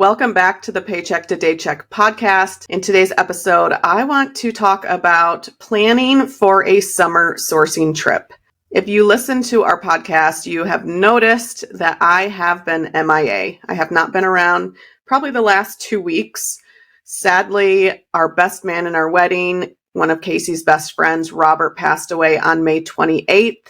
Welcome back to the Paycheck to Daycheck podcast. In today's episode, I want to talk about planning for a summer sourcing trip. If you listen to our podcast, you have noticed that I have been MIA. I have not been around probably the last 2 weeks. Sadly, our best man in our wedding, one of Casey's best friends, Robert, passed away on May 28th.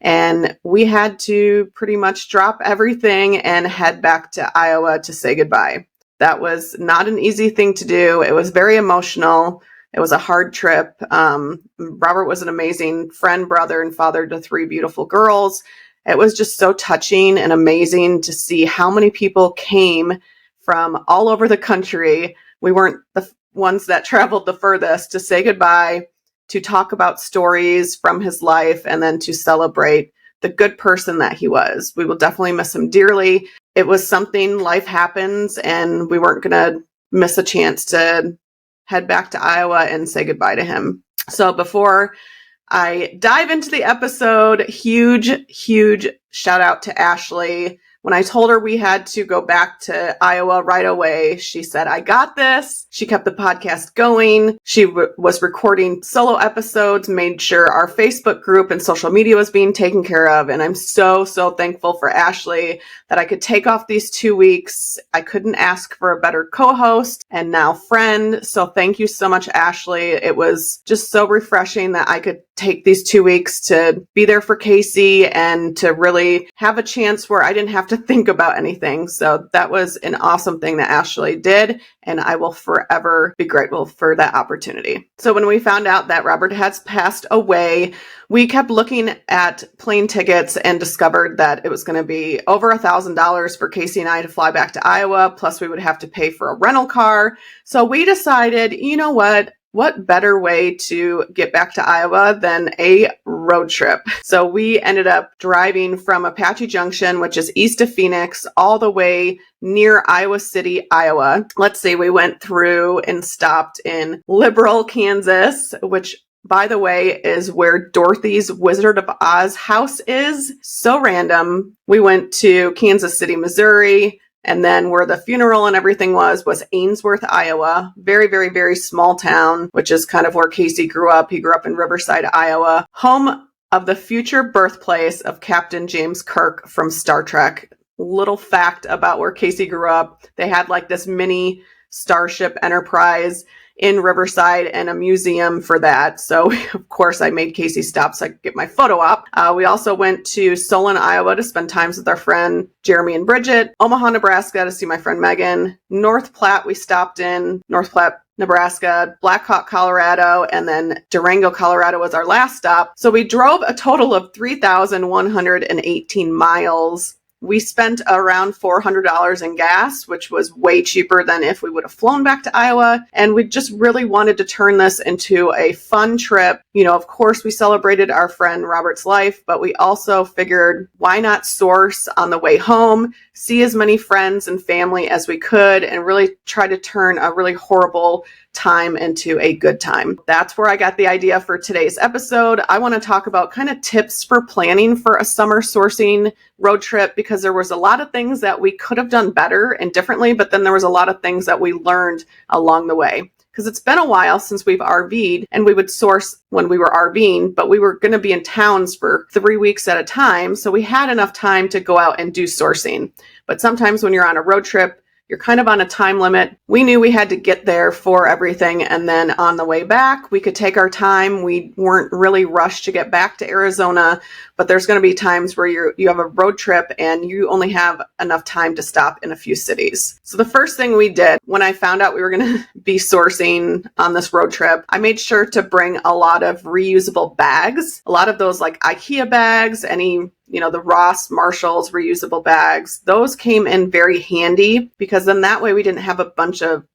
And we had to pretty much drop everything and head back to Iowa to say goodbye. That was not an easy thing to do. It was very emotional. It was a hard trip. Robert was an amazing friend, brother, and father to 3 beautiful girls. It was just so touching and amazing to see how many people came from all over the country. We weren't the ones that traveled the furthest to say goodbye, to talk about stories from his life, and then to celebrate the good person that he was. We will definitely miss him dearly. It was something, life happens, and we weren't going to miss a chance to head back to Iowa and say goodbye to him. So before I dive into the episode, huge shout out to Ashley. When I told her we had to go back to Iowa right away, she said, I got this. She kept the podcast going. She was recording solo episodes, made sure our Facebook group and social media was being taken care of. And I'm so thankful for Ashley that I could take off these 2 weeks. I couldn't ask for a better co-host and now friend. So thank you so much, Ashley. It was just so refreshing that I could take these 2 weeks to be there for Casey and to really have a chance where I didn't have to think about anything. So that was an awesome thing that Ashley did, and I will forever be grateful for that opportunity. So when we found out that Robert has passed away, we kept looking at plane tickets and discovered that it was going to be over $1,000 for Casey and I to fly back to Iowa, plus we would have to pay for a rental car. So we decided, you know what better way to get back to Iowa than a road trip? So we ended up driving from Apache Junction, which is east of Phoenix, all the way near Iowa City, Iowa. Let's see, we went through and stopped in Liberal, Kansas, which, by the way, is where Dorothy's Wizard of Oz house is. So random. We went to Kansas City, Missouri. And then where the funeral and everything was Ainsworth, Iowa. Very small town, which is kind of where Casey grew up. He grew up in Riverside, Iowa, home of the future birthplace of Captain James Kirk from Star Trek. Little fact about where Casey grew up. They had like this mini Starship Enterprise in Riverside and a museum for that. So, of course, I made Casey stop so I could get my photo op. We also went to Solon, Iowa to spend time with our friend Jeremy and Bridget. Omaha, Nebraska to see my friend Megan. North Platte, we stopped in North Platte, Nebraska, Black Hawk, Colorado, and then Durango, Colorado was our last stop. So we drove a total of 3,118 miles. We spent around $400 in gas, which was way cheaper than if we would have flown back to Iowa. And we just really wanted to turn this into a fun trip. You know, of course, we celebrated our friend Robert's life, but we also figured, why not source on the way home, see as many friends and family as we could, and really try to turn a really horrible time into a good time. That's where I got the idea for today's episode. I want to talk about kind of tips for planning for a summer sourcing road trip, because there was a lot of things that we could have done better and differently, but then there was a lot of things that we learned along the way. Because it's been a while since we've RV'd, and we would source when we were RVing, but we were going to be in towns for 3 weeks at a time. So we had enough time to go out and do sourcing. But sometimes when you're on a road trip, you're kind of on a time limit. We knew we had to get there for everything. And then on the way back, we could take our time. We weren't really rushed to get back to Arizona, but there's going to be times where you have a road trip and you only have enough time to stop in a few cities. So the first thing we did when I found out we were going to be sourcing on this road trip, I made sure to bring a lot of reusable bags, a lot of those like IKEA bags, the Ross, Marshalls reusable bags. Those came in very handy because then that way we didn't have a bunch of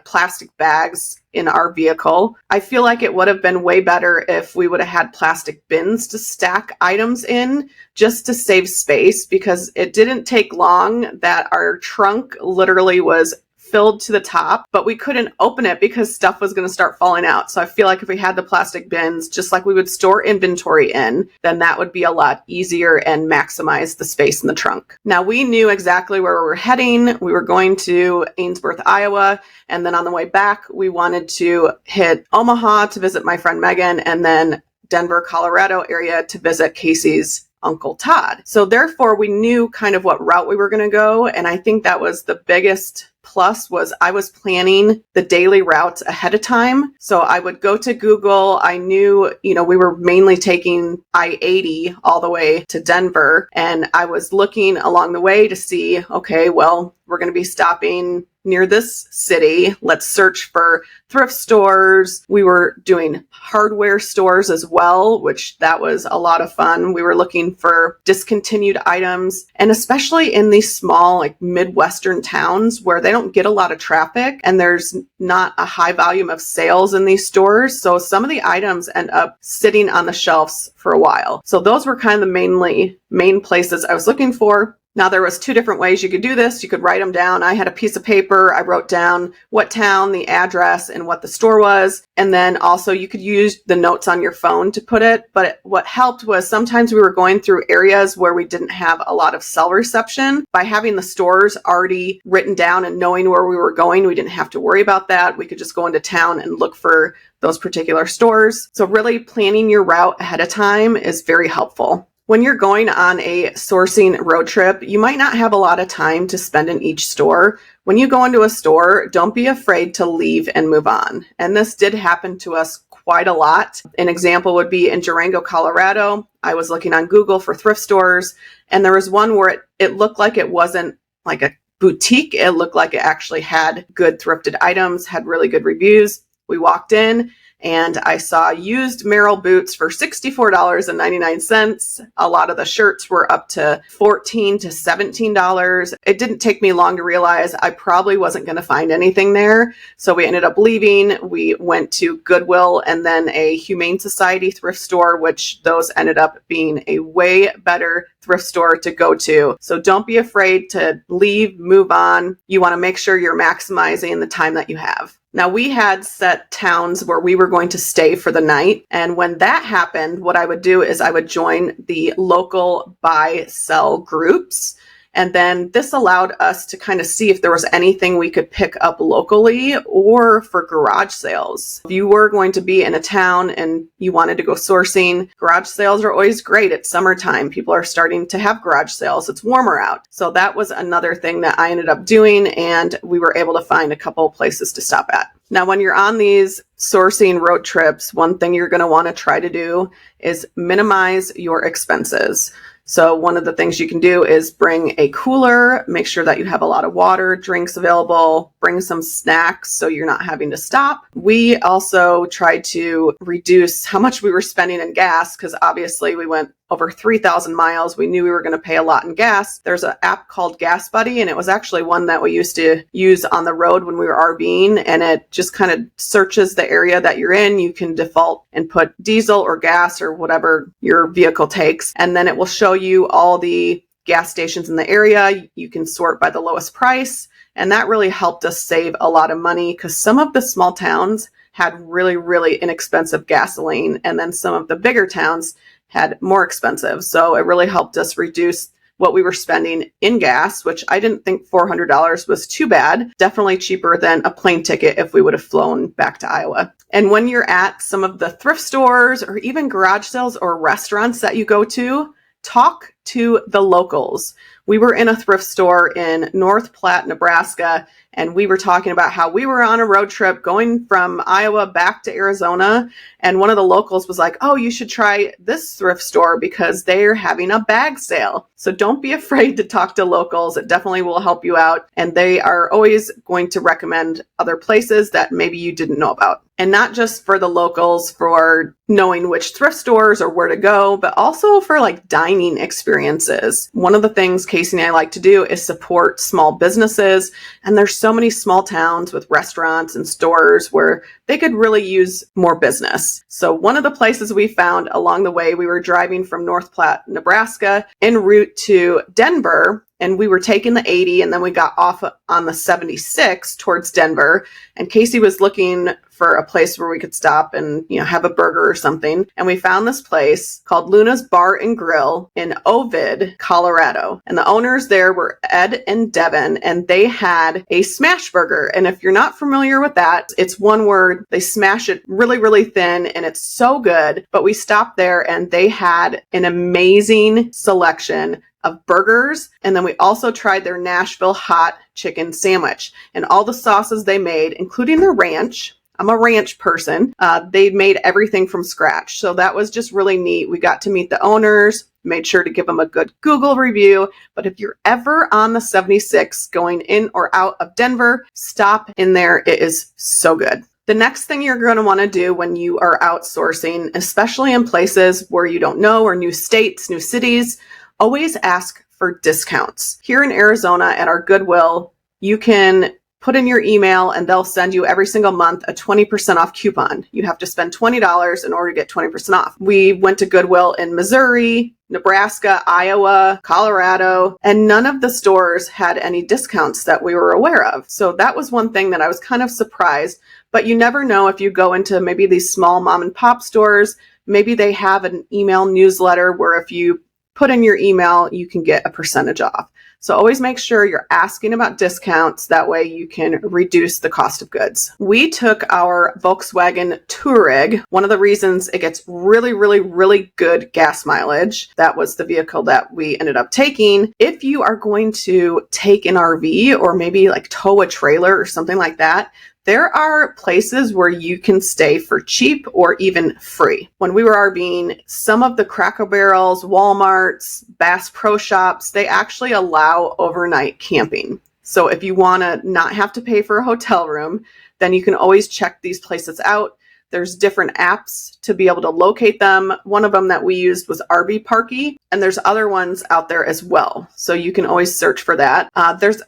plastic bags in our vehicle. I feel like it would have been way better if we would have had plastic bins to stack items in just to save space, because it didn't take long that our trunk literally was filled to the top, but we couldn't open it because stuff was going to start falling out. So I feel like if we had the plastic bins, just like we would store inventory in, then that would be a lot easier and maximize the space in the trunk. Now we knew exactly where we were heading. We were going to Ainsworth, Iowa. And then on the way back, we wanted to hit Omaha to visit my friend Megan, and then Denver, Colorado area to visit Casey's Uncle Todd. So therefore we knew kind of what route we were going to go. And I think that was the biggest plus, was I was planning the daily routes ahead of time. So I would go to Google. I knew, we were mainly taking I-80 all the way to Denver. And I was looking along the way to see, okay, well, we're going to be stopping near this city. Let's search for thrift stores. We were doing hardware stores as well, which that was a lot of fun. We were looking for discontinued items, and especially in these small, like Midwestern towns where they don't get a lot of traffic and there's not a high volume of sales in these stores. So some of the items end up sitting on the shelves for a while. So those were kind of the main places I was looking for. Now, there was two different ways you could do this. You could write them down. I had a piece of paper. I wrote down what town, the address, and what the store was. And then also you could use the notes on your phone to put it. But what helped was sometimes we were going through areas where we didn't have a lot of cell reception. By having the stores already written down and knowing where we were going, we didn't have to worry about that. We could just go into town and look for those particular stores. So really planning your route ahead of time is very helpful. When you're going on a sourcing road trip, you might not have a lot of time to spend in each store. When you go into a store, don't be afraid to leave and move on. And this did happen to us quite a lot. An example would be in Durango, Colorado. I was looking on Google for thrift stores, and there was one where it looked like it wasn't like a boutique. It looked like it actually had good thrifted items, had really good reviews. We walked in, and I saw used Merrell boots for $64.99. A lot of the shirts were up to $14 to $17. It didn't take me long to realize I probably wasn't going to find anything there. So we ended up leaving. We went to Goodwill and then a Humane Society thrift store, which those ended up being a way better thrift store to go to. So don't be afraid to leave, move on. You want to make sure you're maximizing the time that you have. Now, we had set towns where we were going to stay for the night. And when that happened, what I would do is I would join the local buy-sell groups. And then this allowed us to kind of see if there was anything we could pick up locally or for garage sales. If you were going to be in a town and you wanted to go sourcing, garage sales are always great. It's summertime. People are starting to have garage sales. It's warmer out. So that was another thing that I ended up doing, and we were able to find a couple of places to stop at. Now, when you're on these sourcing road trips, one thing you're going to want to try to do is minimize your expenses. So one of the things you can do is bring a cooler, make sure that you have a lot of water, drinks available, bring some snacks so you're not having to stop. We also tried to reduce how much we were spending in gas, because obviously we went over 3,000 miles. We knew we were going to pay a lot in gas. There's an app called Gas Buddy, and it was actually one that we used to use on the road when we were RVing, and it just kind of searches the area that you're in. You can default and put diesel or gas or whatever your vehicle takes, and then it will show you all the gas stations in the area. You can sort by the lowest price, and that really helped us save a lot of money, because some of the small towns had really, really inexpensive gasoline, and then some of the bigger towns had more expensive. So it really helped us reduce what we were spending in gas, which I didn't think $400 was too bad. Definitely cheaper than a plane ticket if we would have flown back to Iowa. And when you're at some of the thrift stores or even garage sales or restaurants that you go to, talk to the locals. We were in a thrift store in North Platte, Nebraska, and we were talking about how we were on a road trip going from Iowa back to Arizona. And one of the locals was like, oh, you should try this thrift store because they're having a bag sale. So don't be afraid to talk to locals. It definitely will help you out. And they are always going to recommend other places that maybe you didn't know about. And not just for the locals for knowing which thrift stores or where to go, but also for like dining experiences. One of the things Casey and I like to do is support small businesses. And there's so many small towns with restaurants and stores where they could really use more business. So one of the places we found along the way, we were driving from North Platte, Nebraska, en route to Denver. and we were taking the 80, and then we got off on the 76 towards Denver, and Casey was looking for a place where we could stop and, have a burger or something. And we found this place called Luna's Bar and Grill in Ovid, Colorado. And the owners there were Ed and Devin, and they had a smash burger. And if you're not familiar with that, it's one word. They smash it really, really thin, and it's so good. But we stopped there, and they had an amazing selection of burgers. And then we also tried their Nashville hot chicken sandwich and all the sauces they made, including the ranch. I'm a ranch person. They made everything from scratch. So that was just really neat. We got to meet the owners, made sure to give them a good Google review. But if you're ever on the 76 going in or out of Denver, stop in there. It is so good. The next thing you're going to want to do when you are outsourcing, especially in places where you don't know, or new states, new cities, always ask for discounts. Here in Arizona at our Goodwill, you can put in your email and they'll send you every single month a 20% off coupon. You have to spend $20 in order to get 20% off. We went to Goodwill in Missouri, Nebraska, Iowa, Colorado, and none of the stores had any discounts that we were aware of. So that was one thing that I was kind of surprised, but you never know if you go into maybe these small mom and pop stores, maybe they have an email newsletter where if you put in your email, you can get a percentage off. So always make sure you're asking about discounts. That way you can reduce the cost of goods. We took our Volkswagen Touareg. One of the reasons it gets really, really, really good gas mileage. That was the vehicle that we ended up taking. If you are going to take an RV or maybe like tow a trailer or something like that, there are places where you can stay for cheap or even free. When we were RVing, some of the Cracker Barrels, Walmarts, Bass Pro Shops, they actually allow overnight camping. So if you want to not have to pay for a hotel room, then you can always check these places out. There's different apps to be able to locate them. One of them that we used was RV Parky, and there's other ones out there as well. So you can always search for that. There's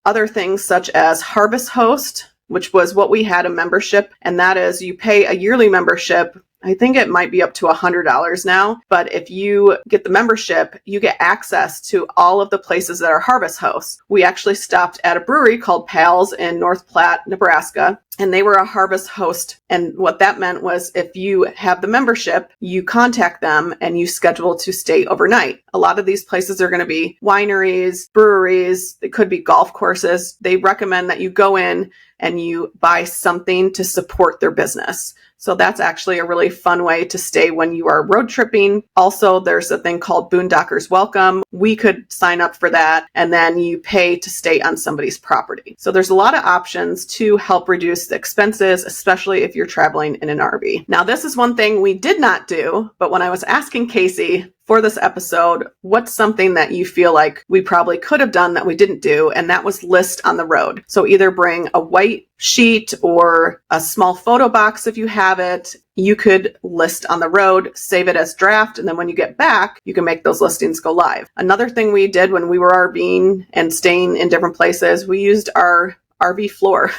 other things such as Harvest Host, which was what we had a membership. And that is you pay a yearly membership. I think it might be up to $100 now. But if you get the membership, you get access to all of the places that are Harvest Hosts. We actually stopped at a brewery called Pals in North Platte, Nebraska, and they were a Harvest Host. And what that meant was if you have the membership, you contact them and you schedule to stay overnight. A lot of these places are going to be wineries, breweries, they could be golf courses. They recommend that you go in and you buy something to support their business. So that's actually a really fun way to stay when you are road tripping. Also, there's a thing called Boondockers Welcome. We could sign up for that, and then you pay to stay on somebody's property. So there's a lot of options to help reduce the expenses, especially if you're traveling in an RV. Now, this is one thing we did not do, but when I was asking Casey for this episode, what's something that you feel like we probably could have done that we didn't do? And that was list on the road. So either bring a white sheet or a small photo box if you have it. You could list on the road, save it as draft, and then when you get back, you can make those listings go live. Another thing we did when we were RVing and staying in different places, we used our RV floor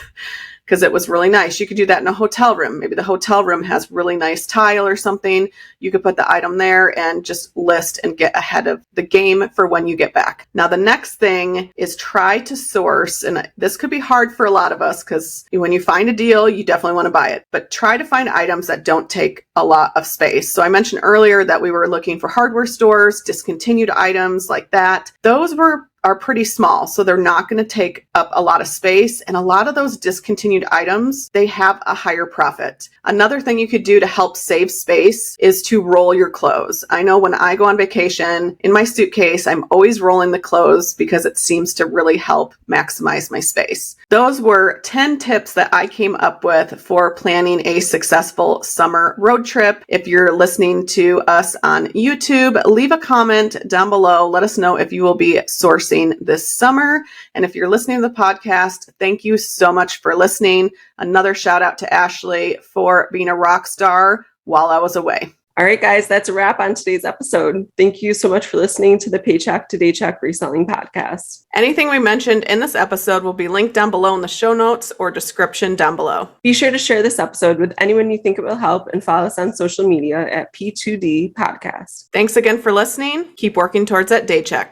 because it was really nice. You could do that in a hotel room. Maybe the hotel room has really nice tile or something. You could put the item there and just list and get ahead of the game for when you get back. Now, the next thing is try to source, and this could be hard for a lot of us because when you find a deal, you definitely want to buy it, but try to find items that don't take a lot of space. So I mentioned earlier that we were looking for hardware stores, discontinued items like that. Those are pretty small, so they're not going to take up a lot of space. And a lot of those discontinued items, they have a higher profit. Another thing you could do to help save space is to roll your clothes. I know when I go on vacation in my suitcase, I'm always rolling the clothes because it seems to really help maximize my space. Those were 10 tips that I came up with for planning a successful summer road trip. If you're listening to us on YouTube, leave a comment down below. Let us know if you will be sourcing this summer. And if you're listening to the podcast, thank you so much for listening. Another shout out to Ashley for being a rock star while I was away. All right, guys, that's a wrap on today's episode. Thank you so much for listening to the Paycheck to Daycheck Reselling Podcast. Anything we mentioned in this episode will be linked down below in the show notes or description down below. Be sure to share this episode with anyone you think it will help and follow us on social media at P2D Podcast. Thanks again for listening. Keep working towards that Daycheck.